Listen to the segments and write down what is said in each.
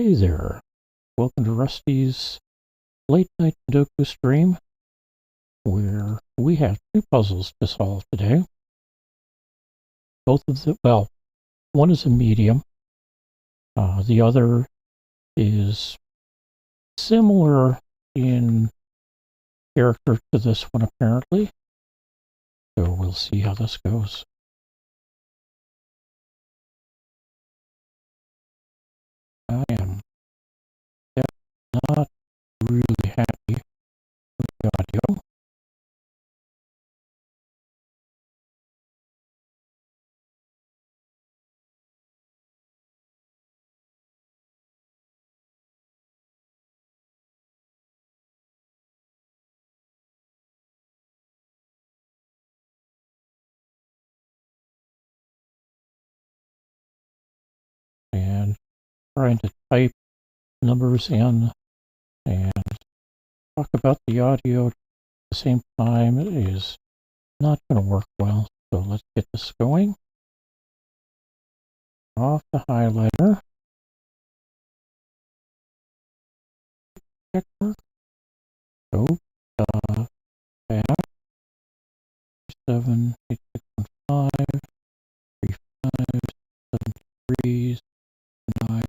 Hey there, welcome to Rusty's late night Sudoku stream, where we have two puzzles to solve today. Both of them, well, one is a medium, the other is similar in character to this one apparently, so we'll see how this goes. I am not really happy with the audio. And trying to type numbers in and talk about the audio at the same time is not going to work well. So let's get this going. Off the highlighter. Check mark. Go back. 7, 8, 6, 1, 5, 3, 5, 7, 3, 9,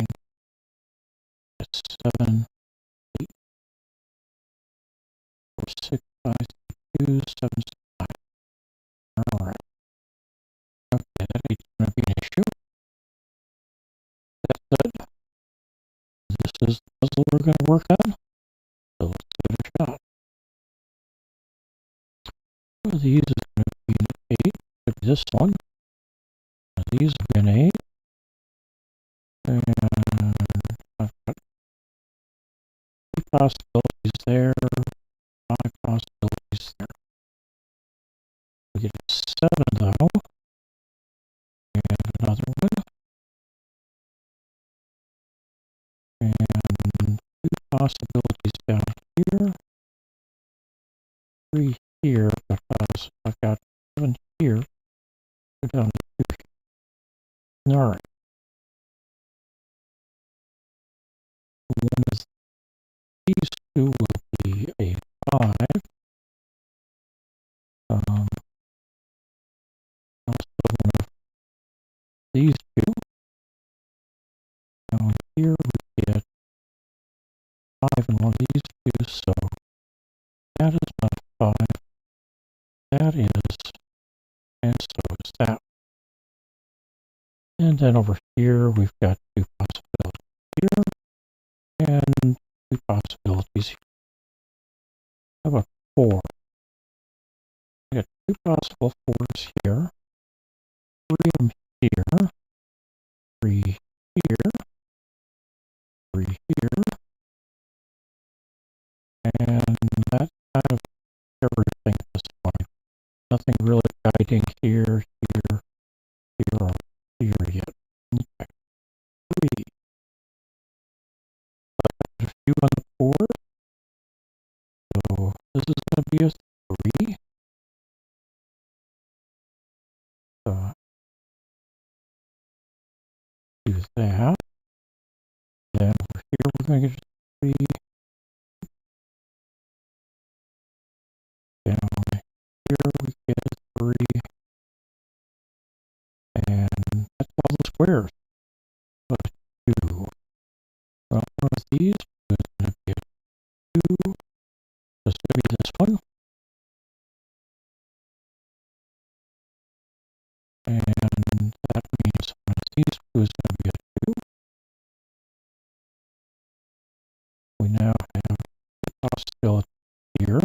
7, 8, 4, 6, 5, 2, 7, 5. Alright. Okay, that ain't going to be an issue. That said, this is the puzzle we're going to work on. So let's give it a shot. One of these is going to be an 8. Could be this one. One of these will be an 8. And I've got 2 possibilities there. 5 possibilities there. We get a 7 though. And another one. And 2 possibilities down here. 3 here because I've got 7 here. Go down to 2 here. Alright. One of these two will be a 5. Also one of these two. Down here we get 5 in one of these two, so that is not 5. That is, and so is that. And then over here we've got 2 possibilities here, and 2 possibilities here. How about 4? I got 2 possible 4s here. 3 of them here. 3 here. 3 here. And that's kind of everything at this point. Nothing really guiding here, here, or here yet. Okay. 3. A few on the board. So this is going to be a 3. Do that. Then over here we're going to get a 3. Down here we get a 3. And that's all the squares. But 2. Well, one of these is going to be a 2. It's going to be this one. And that means one of these 2 is going to be a 2. We now have the possibility here.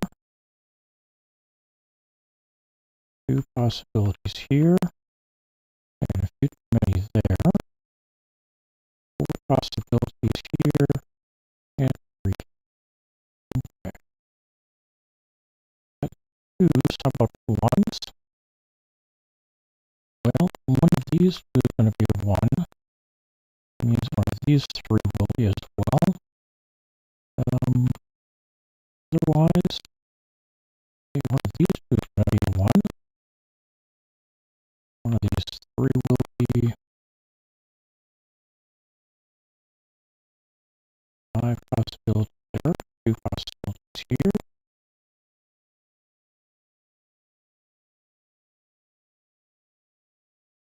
2 possibilities here. And a few too many there. 4 possibilities here. And 3. Okay. That's 2s. How about 1s? Well, one of these 2 is going to be a 1. That means one of these 3 will be as well. Otherwise, one of these 2 is going to be a 1. One of these 3 will be 5 possibilities there, 2 possibilities here.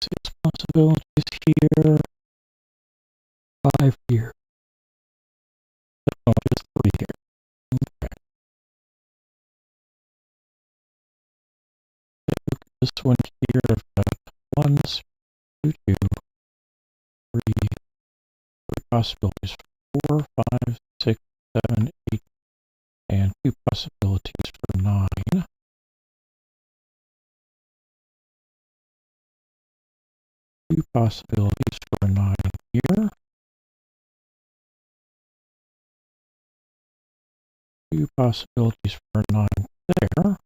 6 possibilities here, 5 here. Oh, just 3 here. Okay. This one here, I've got 1, 2, 2, 3 possibilities, 4, 5, 6, 7, 8, and 2 possibilities for 9. 2 possibilities for 9 here. 2 possibilities for 9 there.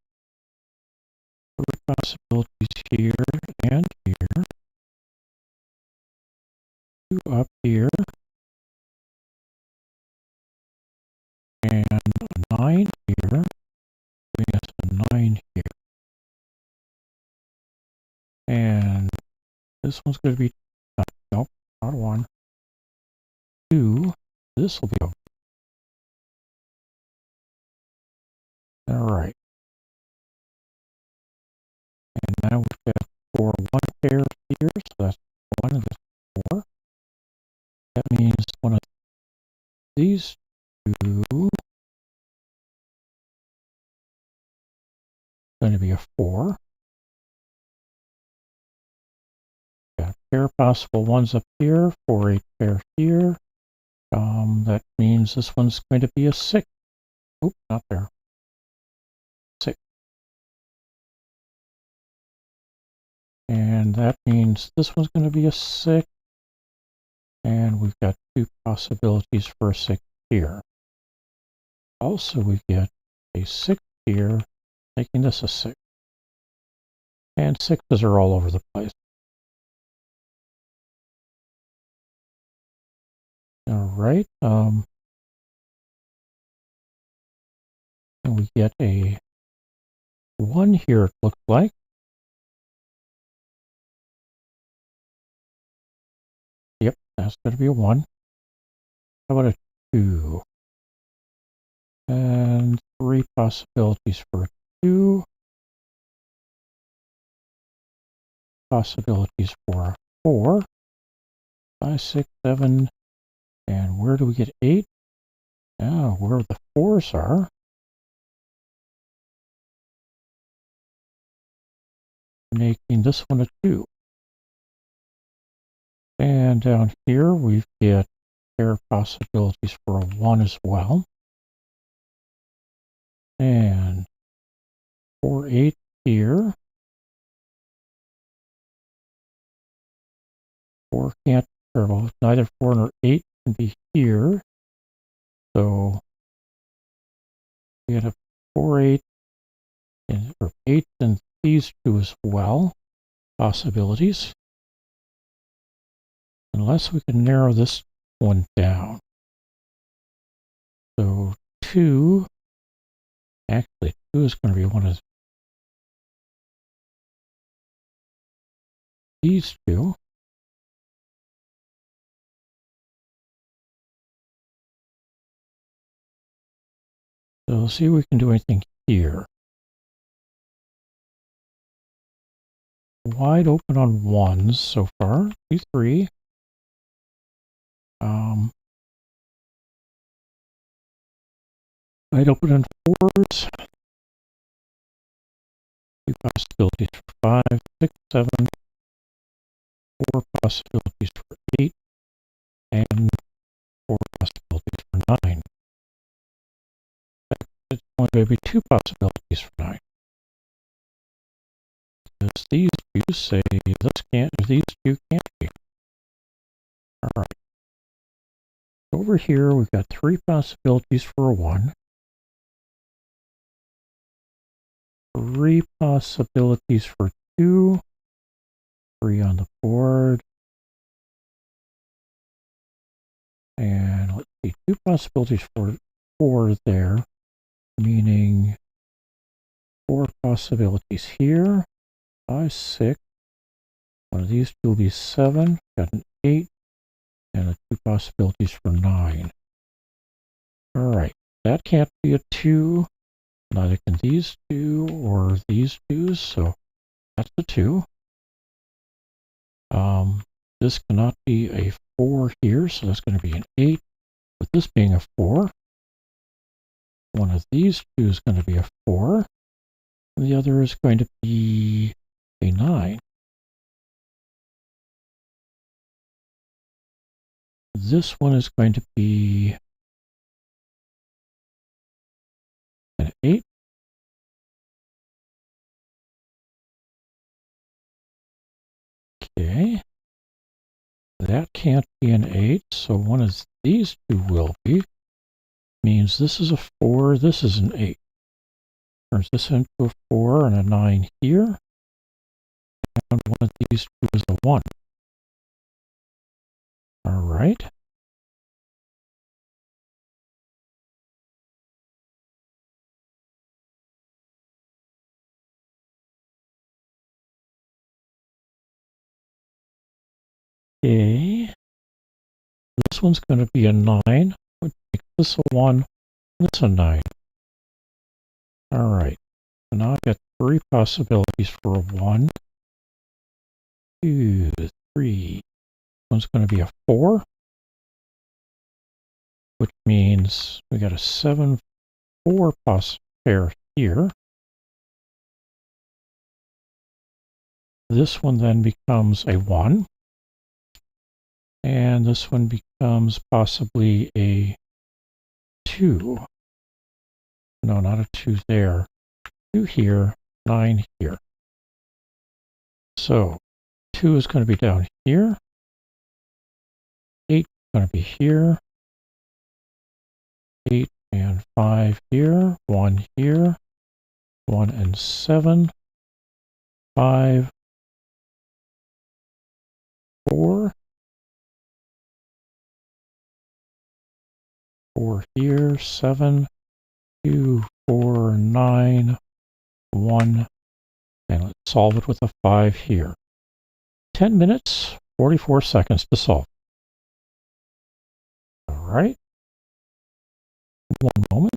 3 possibilities here and here. 2 up here. And a 9 here. Giving us a 9 here. And this one's going to be, nope, not 1. 2. This will be over. Alright. And now we've got 4 1 pair here, so that's 1 and that's 4. That means one of these 2 is going to be a 4. Got a pair of possible ones up here, 4 8 pair here. That means this one's going to be a 6. Oop, not there. 6. And that means this one's going to be a 6. And we've got 2 possibilities for a 6 here. Also, we get a 6 here, making this a 6. And 6s are all over the place. Alright, and we get a 1 here, it looks like. Yep, that's going to be a 1. How about a 2? And 3 possibilities for a 2. Possibilities for a 4. 5, 6, 7. And where do we get 8? Oh, where the 4s are. Making this one a 2. And down here we get pair of possibilities for a 1 as well. And 4, 8 here. 4 can't, or well, neither 4 nor 8 can be here. So we had a 4, 8, and, or 8 and these 2 as well. Possibilities. Unless we can narrow this one down. So 2, actually 2 is going to be one of these 2. So let's see if we can do anything here. Wide open on 1s so far. 2, 3. Wide open on 4s. 2 possibilities for 5, 6, 7. 4 possibilities for 8. And 4 possibilities for 9. It's only going to be 2 possibilities for 9. Because these 2 say this can't, or these 2 can't be. Alright. Over here, we've got 3 possibilities for a 1. 3 possibilities for 2. 3 on the board. And let's see, 2 possibilities for 4 there, meaning 4 possibilities here. 5, 6. One of these 2 will be 7. Got an 8. And 2 possibilities for 9. All right, that can't be a 2. Neither can these two or these two, so that's a 2. This cannot be a 4 here, so that's going to be an 8. With this being a 4, one of these two is going to be a 4, and the other is going to be a 9. This one is going to be an 8. Okay. That can't be an 8, so one of these two will be. Means this is a 4, this is an 8. Turns this into a 4 and a 9 here. And one of these two is a 1. All right. Okay. This one's going to be a 9, which makes this a 1, and this a 9. All right. So now I've got 3 possibilities for a 1, 2, 3. One's going to be a 4, which means we got a 7, 4 pair here. This one then becomes a 1. And this one becomes possibly a 2. No, not a 2 there. 2 here, 9 here. So 2 is going to be down here. 8 is going to be here. 8 and 5 here. 1 here. 1 and 7. 5. 4. 4 here. 7. 2, 4, 9. 1. And let's solve it with a 5 here. 10 minutes, 44 seconds to solve. All right. One moment.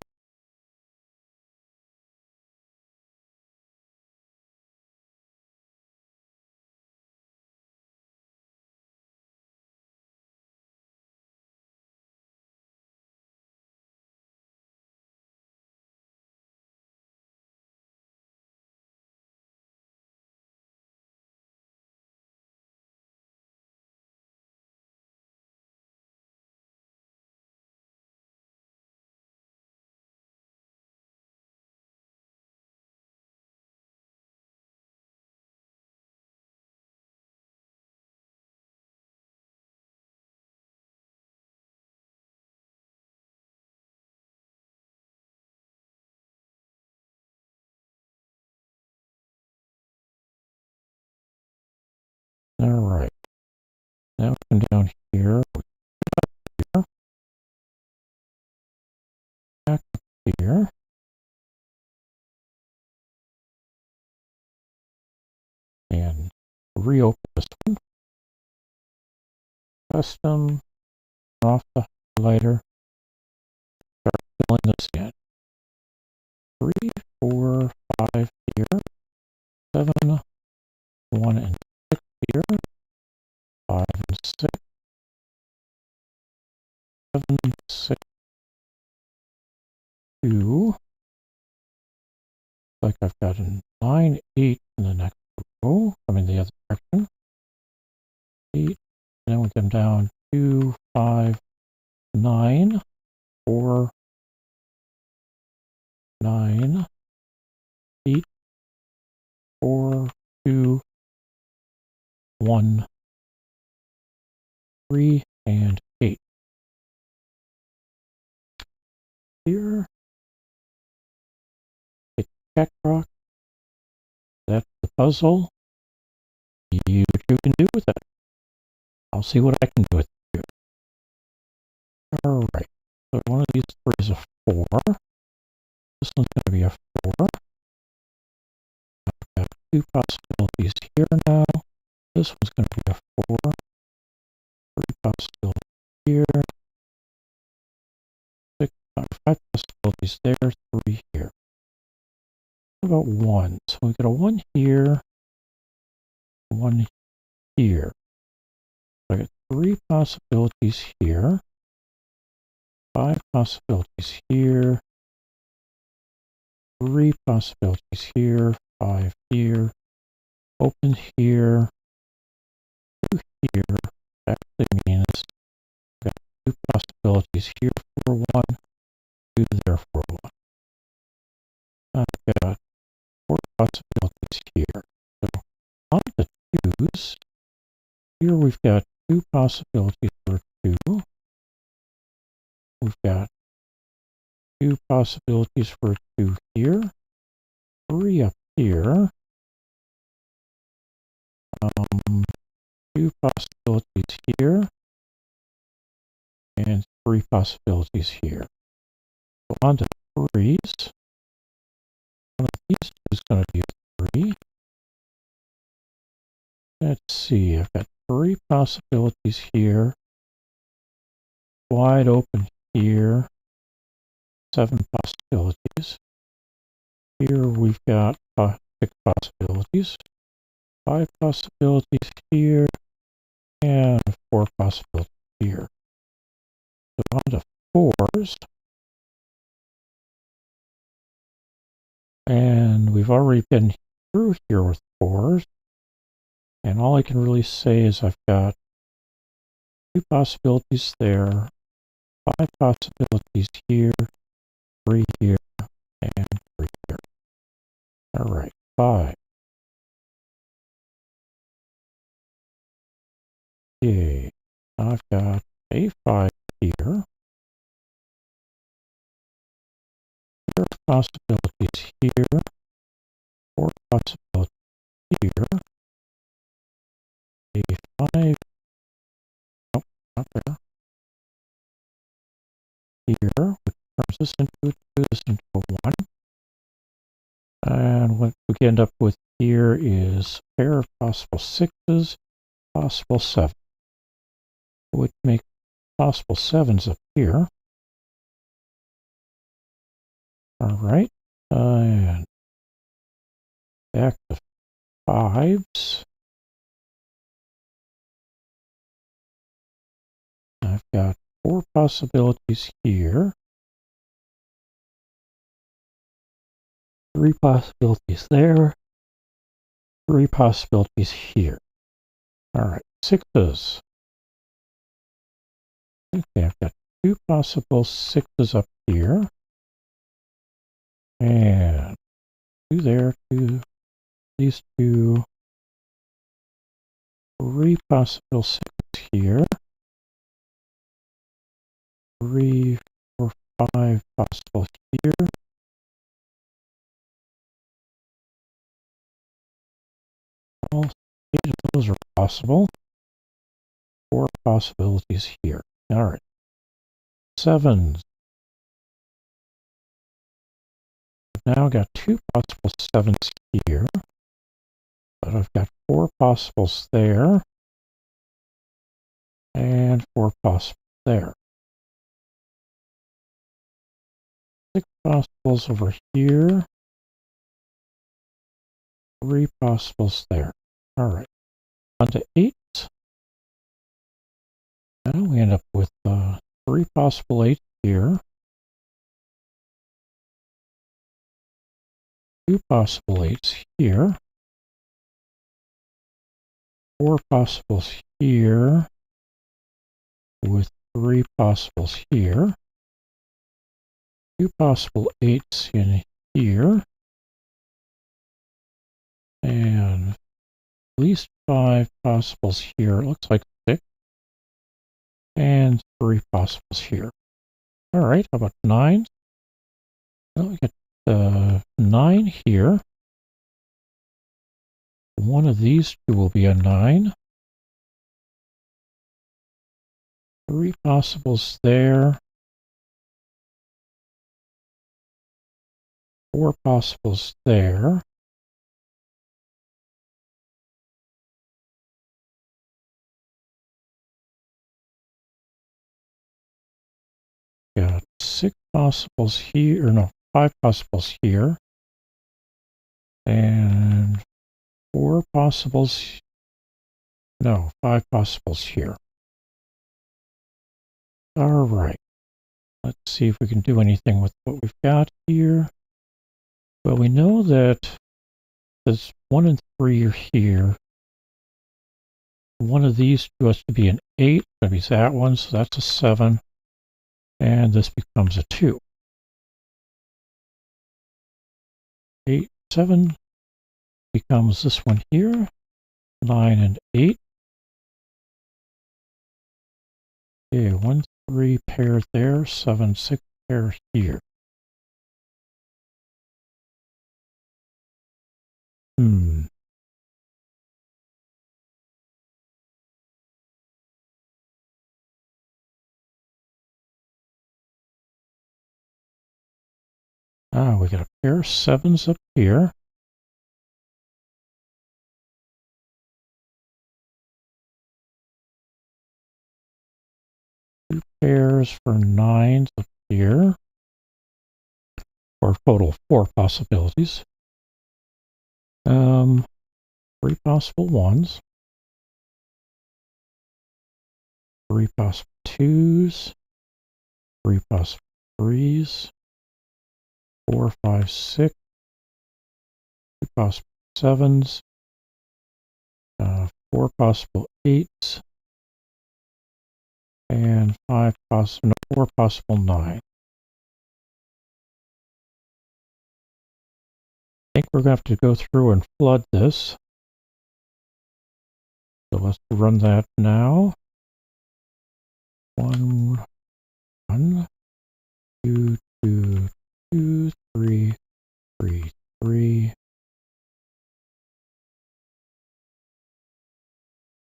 All right. Now come down here, back up here, and reopen this one. Custom, off the highlighter, start filling this in. 3, 4, 5 here, 7, 1 and 6 here, 5 and 6, 7, 6, 2. Like I've got a 9, 8 in the next row, coming the other direction. 8, and then we come down 2, 5, 9, 4, 9, 8, 4, 2, 1, 3, and 8. Here, hit check rock. That's the puzzle. See what you can do with it. I'll see what I can do with it. All right. So one of these 3 is a 4. This one's going to be a 4. I've got 2 possibilities here now. This one's going to be a 4. 3 possibilities here. 6, 5, 5 possibilities there, 3 here. What about 1? So we got a 1 here, 1 here. So I got 3 possibilities here, 5 possibilities here, 3 possibilities here, 5 here, open here, 2 here. That actually means I've got 2 possibilities here for 1, 2 there for 1. I've got 4 possibilities here. So on the 2's, here we've got 2 possibilities for 2. We've got 2 possibilities for 2 here, 3 up here, 2 possibilities here, and 3 possibilities here. So on to 3's. One of these is going to be a 3. Let's see, I've got 3 possibilities here, wide open here, 7 possibilities. Here we've got 6 possibilities, 5 possibilities here, and 4 possibilities here. So on to 4's. And we've already been through here with 4's. And all I can really say is I've got 2 possibilities there, 5 possibilities here, 3 here, and 3 here. All right, 5. Okay, I've got a 5 here. 4 possibilities here, 4 possibilities here, a 5, nope, not there, here, which turns this into a 2, this into a 1. And what we end up with here is a pair of possible 6's, possible 7. Would make possible 7's up here. All right, and back to 5's. I've got 4 possibilities here, 3 possibilities there, 3 possibilities here. All right, 6's. Okay, I've got 2 possible 6's up here, and 2 there, 2, these 2, 3 possible 6's here, 3, 4, 5 possible here, all 8 of those are possible, 4 possibilities here. All right, 7's. I've now got 2 possible 7's here, but I've got 4 possibles there, and 4 possibles there. 6 possibles over here, 3 possibles there. All right, on to 8's. Now we end up with 3 possible 8's here, 2 possible 8's here, 4 possibles here, with 3 possibles here, 2 possible 8's in here, and at least 5 possibles here. It looks like 6, and 3 possibles here. All right, how about 9's? Well, we got 9 here. One of these 2 will be a 9. 3 possibles there. 4 possibles there. Got 6 possibles here, or no, 5 possibles here, and 4 possibles, no, 5 possibles here. All right, let's see if we can do anything with what we've got here. Well, we know that there's 1 and 3 are here. One of these two has to be an 8, that means that one, so that's a 7, and this becomes a 2. 8, 7 becomes this one here, 9 and 8. Okay, 1, 3 pair there, 7, 6 pair here. We got a pair of 7s up here. Two pairs for 9s up here. For a total of 4 possibilities. 3 possible 1s. 3 possible 2s. 3 possible 3s. 4, 5, 6. 2 possible 7s. 4 possible 8s. And 4 possible 9s. I think we're going to have to go through and flood this. So let's run that now. 1, 1, 2, 2, 2, 3, 3, 3,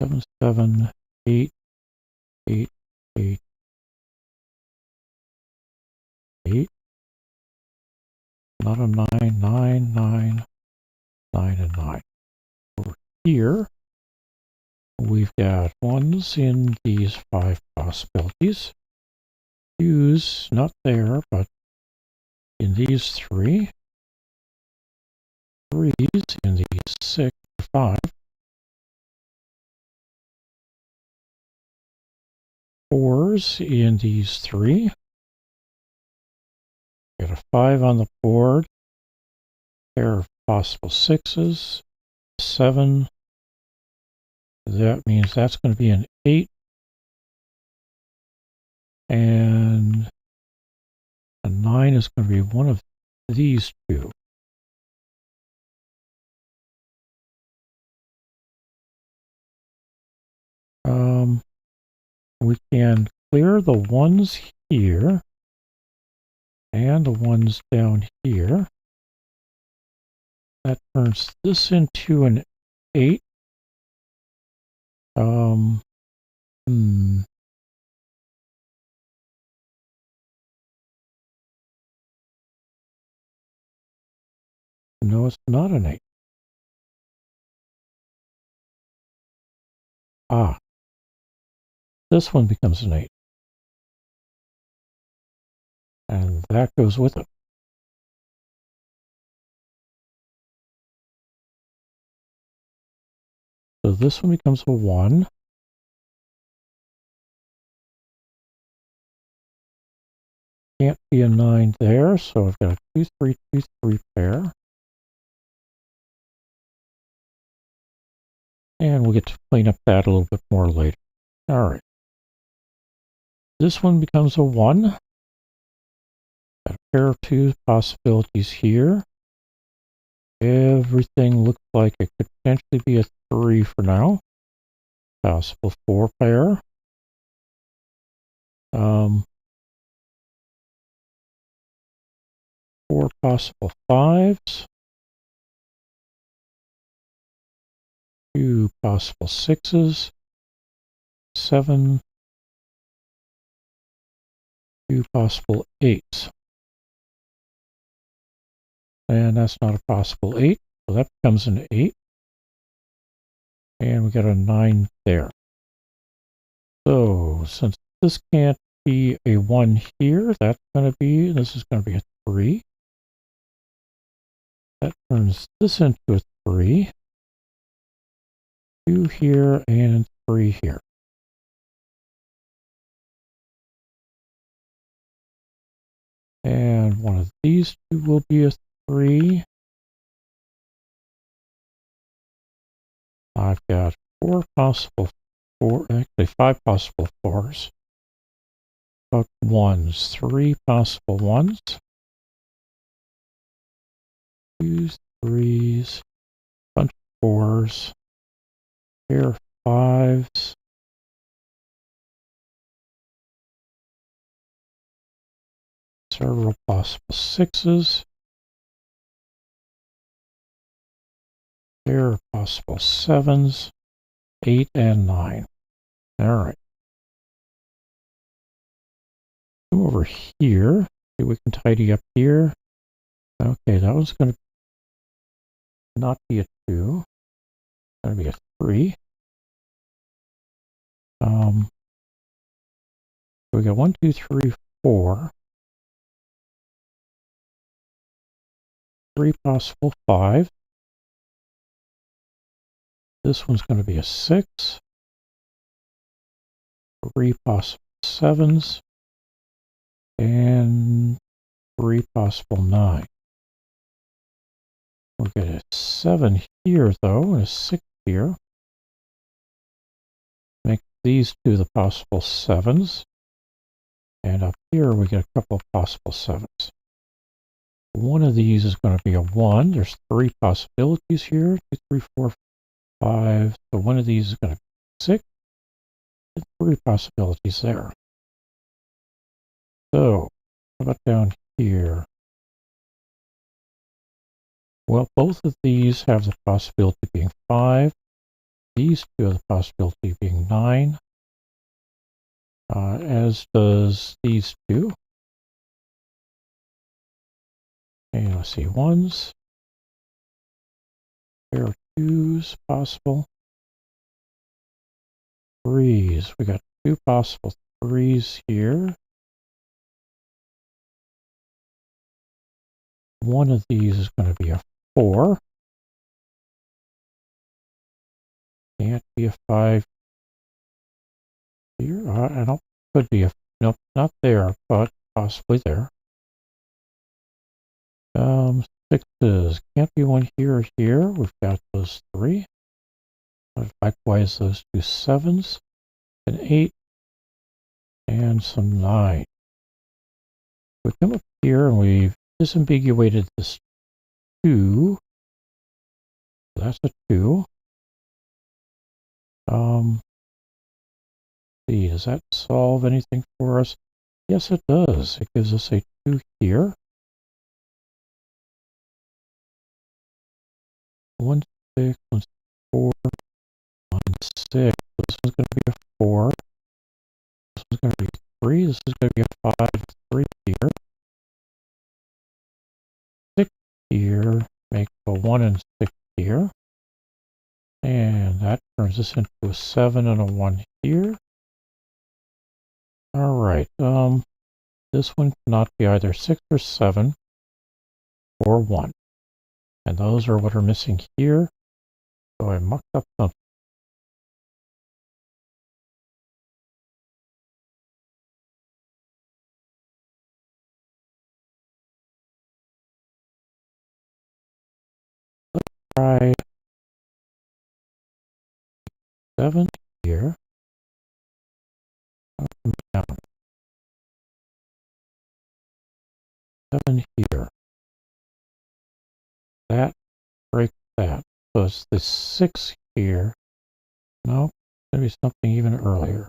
7, 7, 8, 8, 8, 8. Not a 9, 9, 9, 9, and 9. Over here, we've got 1s in these 5 possibilities. 2s, not there, but in these 3. 3s in these 6 or 5. 4s in these 3. Got a 5 on the board. Pair of possible 6s. 7. That means that's going to be an 8. And a 9 is going to be one of these two. We can clear the 1s here and the 1s down here. That turns this into an 8. No, it's not an 8. This one becomes an 8. And that goes with it. So this one becomes a 1. Can't be a 9 there, so I've got a 2, 3, 2, 3 pair. And we'll get to clean up that a little bit more later. All right. This one becomes a 1. Got a pair of 2 possibilities here. Everything looks like it could potentially be a 3 for now. Possible 4 pair. 4 possible 5s. 2 possible 6s. 7. 2 possible 8s. And that's not a possible 8, so that becomes an 8. And we got a 9 there. So, since this can't be a 1 here. That's going to be, this is going to be a 3. That turns this into a 3. 2 here and 3 here. And one of these two will be a 3. I've got 5 possible 4s. But 1s, 3 possible 1s. 2s, 3s, bunch of 4s, pair of 5s. Several possible 6s. Pair of possible 7s, 8 and 9. All right. Come over here. See, we can tidy up here. Okay, that one's going to not be a 2. It's going to be a 3. So we got 1, 2, 3, 4. 3 possible 5. This one's going to be a 6. 3 possible 7s. And 3 possible 9. We'll get a 7 here, though, and a 6 here. Make these two the possible 7s. And up here, we get a couple of possible 7s. One of these is going to be a 1. There's 3 possibilities here. 2, 3, 4, 5. So one of these is going to be 6. And 3 possibilities there. So, how about down here? Well, both of these have the possibility of being 5. These two have the possibility of being 9. As does these two. And let's see, 1s. There are 2s possible. 3s. We got 2 possible 3s here. One of these is going to be a 4. Can't be a 5 here. I don't. Could be a. Nope, not there, but possibly there. 6s. Can't be one here or here. We've got those 3. Likewise, those 2 7s, an 8, and some 9. We come up here and we've disambiguated this 2. That's a 2. See, does that solve anything for us? Yes, it does. It gives us a 2 here. 1, 6, 1, 4, 1, 6. This one's going to be a 4. This one's going to be a 3. This is going to be a 5, 3 here. 6 here. Make a 1 and 6 here. And that turns us into a 7 and a 1 here. All right. This one cannot be either 6 or 7 or 1. And those are what are missing here. So I mucked up something. Let's try 7 here. Up and down. 7 here. That breaks that. So it's the 6 here. No, maybe something even earlier.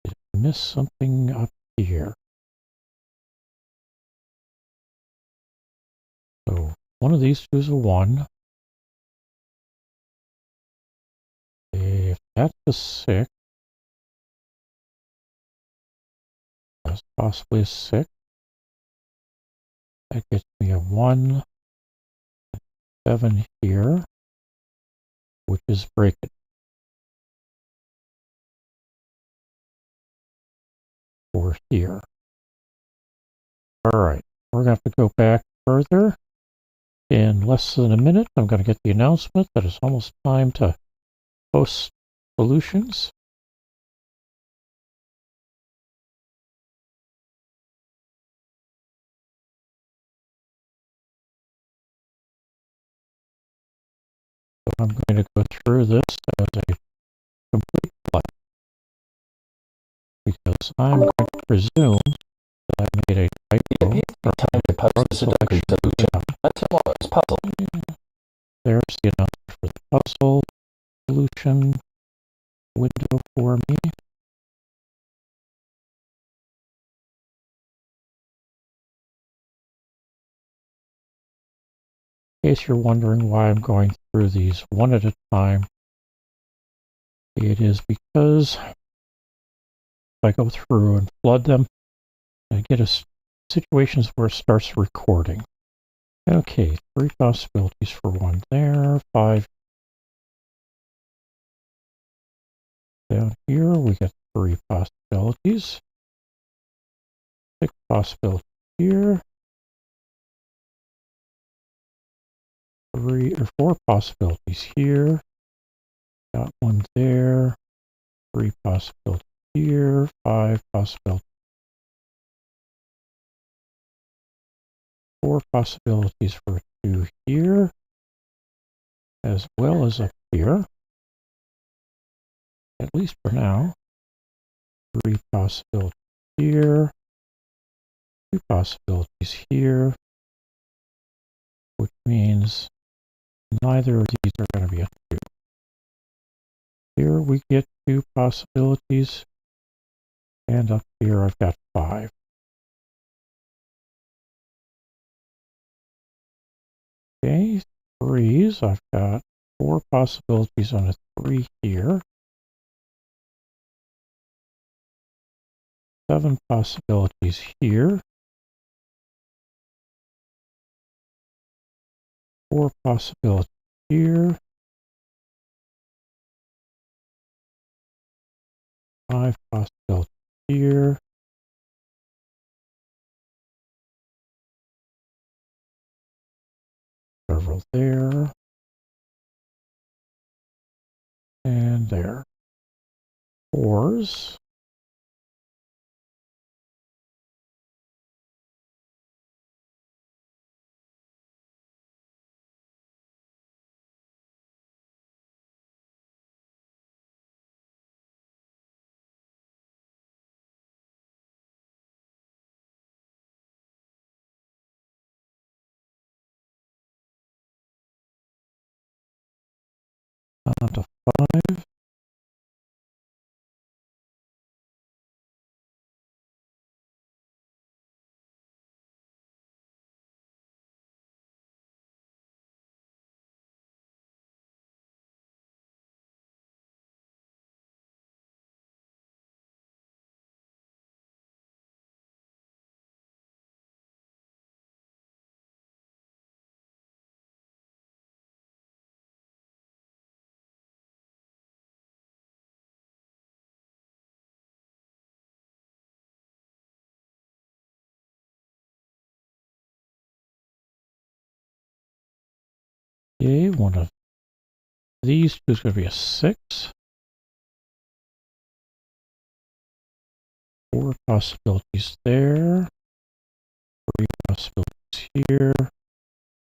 Did I miss something up here? So one of these two is a 1. If that's a 6, that's possibly a 6. That gets me a 1, 7 here. which is break it. 4 here. All right, we're going to have to go back further. In less than a minute, I'm going to get the announcement that it's almost time to post solutions. So I'm going to go through this as a complete play, because I'm going to presume that I made a typo. Time to post the Sudoku solution. Tomorrow's puzzle. There's the announcement for the puzzle solution window for me. In case you're wondering why I'm going through these one at a time, it is because if I go through and flood them, I get situations where it starts recording. Okay, 3 possibilities for 1 there, 5 down here. We got 3 possibilities. 6 possibilities here. 3 or 4 possibilities here. Got 1 there. 3 possibilities here. 5 possibilities. 4 possibilities for 2 here, as well as up here, at least for now. 3 possibilities here, 2 possibilities here, which means neither of these are going to be a 2. Here we get 2 possibilities, and up here I've got 5. Okay, 3s, I've got 4 possibilities on a 3 here. 7 possibilities here. 4 possibilities here. 5 possibilities here. Several there. And there. 4s. Down to 5. Okay, one of these two is going to be a 6. 4 possibilities there. 3 possibilities here.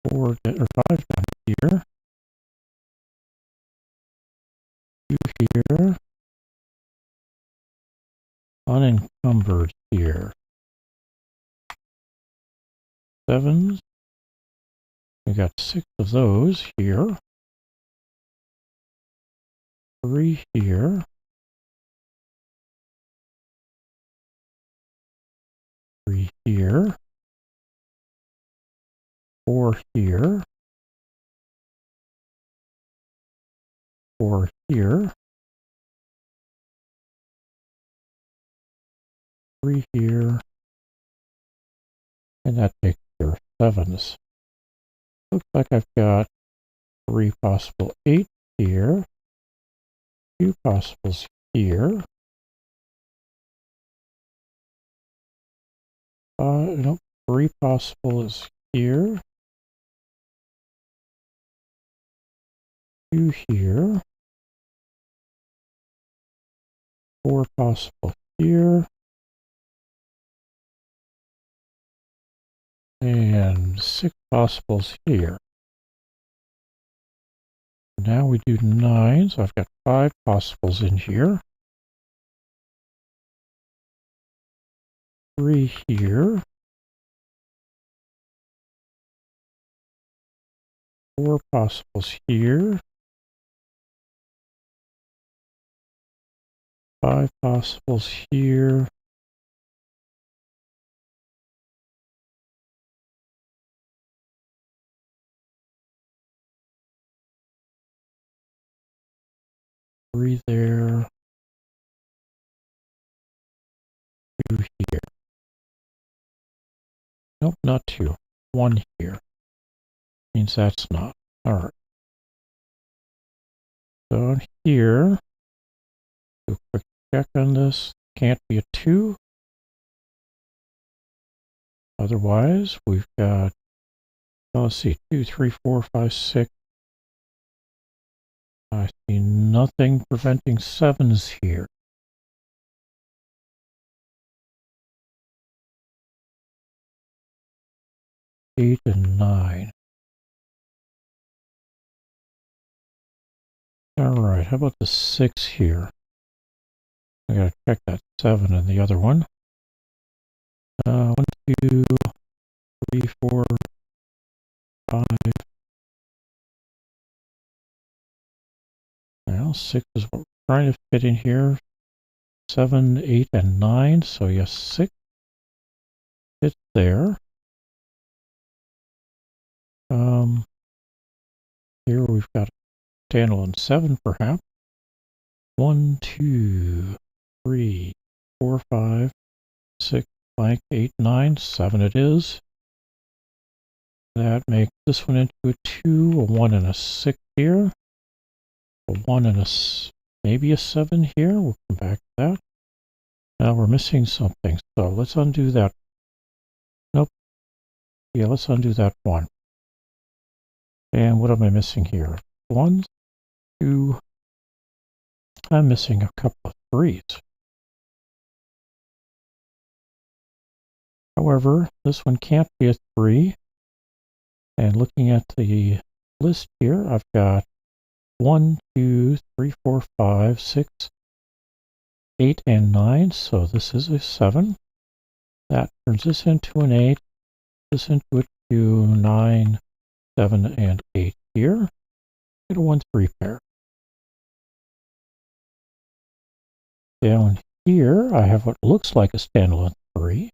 4 or 5 down here. 2 here. Unencumbered here. 7s. We got 6 of those here. 3 here. 3 here. 4 here. 4 here. 3 here. And that takes care of 7s. Looks like I've got 3 possible 8s. here, 2 possibles here, nope, 3 possibles here, 2 here, 4 possible here, and 6 possibles here. Now we do 9, so I've got 5 possibles in here. 3 here. 4 possibles here. 5 possibles here. Three there. 2 here. Nope, not 2. 1 here. Means that's not. Alright. So here, do a quick check on this. Can't be a 2. Otherwise, we've got, let's see, 2, 3, 4, 5, 6. I see nothing preventing 7s here. 8 and 9. Alright, how about the 6 here? I gotta check that 7 and the other one. 1, 2, 3, 4, 5. Well, 6 is what we're trying to fit in here. 7, 8, and 9. So yes, 6 fits there. Here we've got a standalone 7 perhaps. 1, 2, 3, 4, 5, 6, blank, 8, 9, 7 it is. That makes this one into a 2, a 1, and a 6 here. A 1 and maybe a 7 here. We'll come back to that. Now we're missing something, so let's undo that. Nope. Yeah, let's undo that 1. And what am I missing here? 1, 2. I'm missing a couple of 3s. However, this one can't be a 3. And looking at the list here, I've got 1, 2, 3, 4, 5, 6, 8, and 9. So this is a 7. That turns this into an 8. This into a 2, 9, 7, and 8 here. Get a 1, 3 pair. Down here, I have what looks like a standalone 3.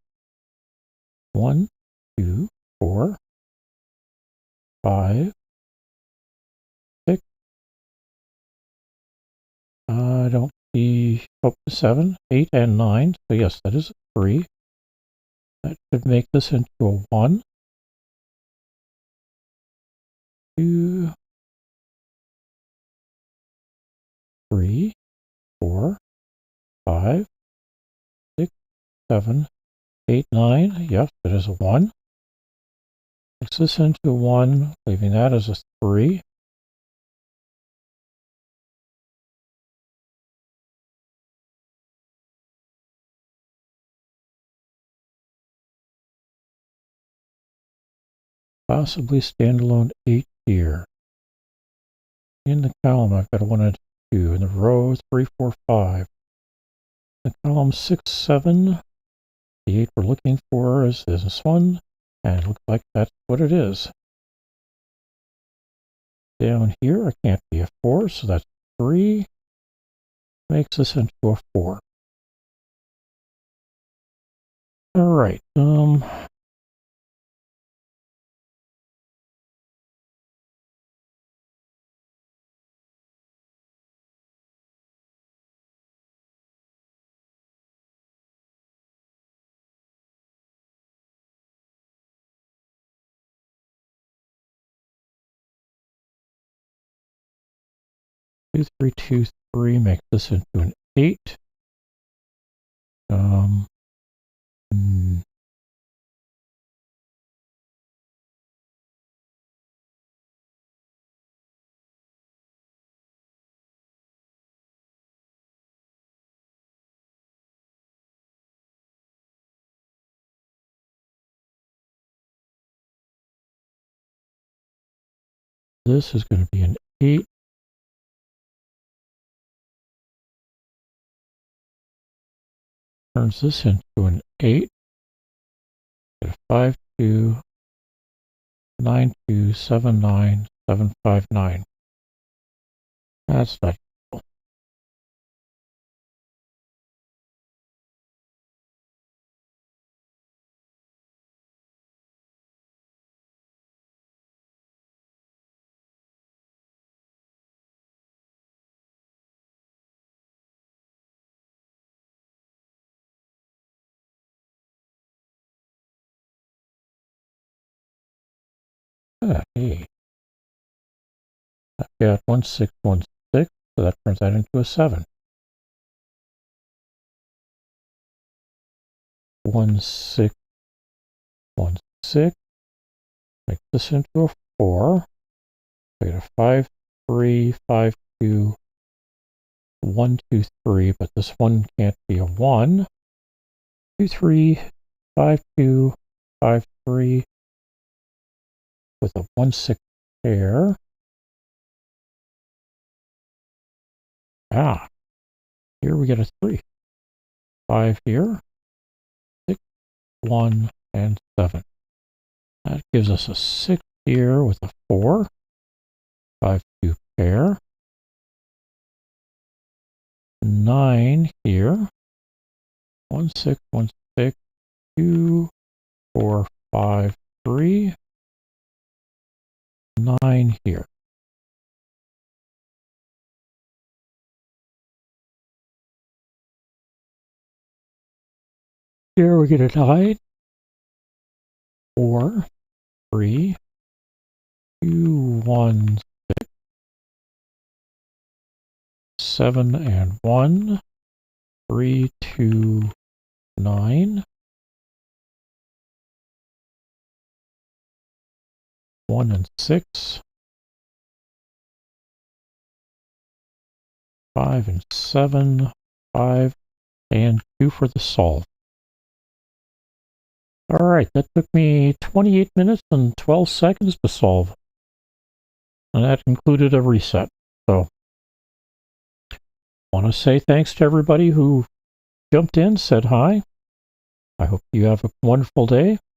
1, 2, 4, 5, 6. I don't see 7, 8, and 9. So yes, that is a 3. That should make this into a 1, 2, 3, 4, 5, 6, 7, 8, 9. Yes, that is a 1. Makes this into a 1, leaving that as a 3. Possibly standalone 8 here. In the column, I've got a 1 and a 2. In the row, 3, 4, 5. In the column 6, 7. The 8 we're looking for is this one, and it looks like that's what it is. Down here, I can't be a 4, so that's 3. Makes this into a 4. All right. 2, 3, 2, 3 makes this into an 8. This is going to be an 8. Turns this into an 8. Get a 5, 2, 9, 2, 7, 9, 7, 5, 9. That's not equal. Hey. I've got 1, 6, 1, 6, so that turns that into a 7. 1, 6, 1, 6. Make this into a 4. I get a 5, 3, 5, 2, 1, 2, 3, but this one can't be a 1. 2, 3, 5, 2, 5, 3 with a 1, 6 pair. Here we get a 3. 5 here, 6, 1, and 7. That gives us a 6 here with a 4. 5, 2 pair. 9 here. 1, 6, 1, 6, 2, 4, 5, 3. 9 here. Here we get a 9. 4, 3, 2, 1, 6, 7, and 1. 3, 2, 9. 1 and 6. 5 and 7. 5 and 2 for the solve. All right, that took me 28 minutes and 12 seconds to solve. And that included a reset. So, I want to say thanks to everybody who jumped in, said hi. I hope you have a wonderful day.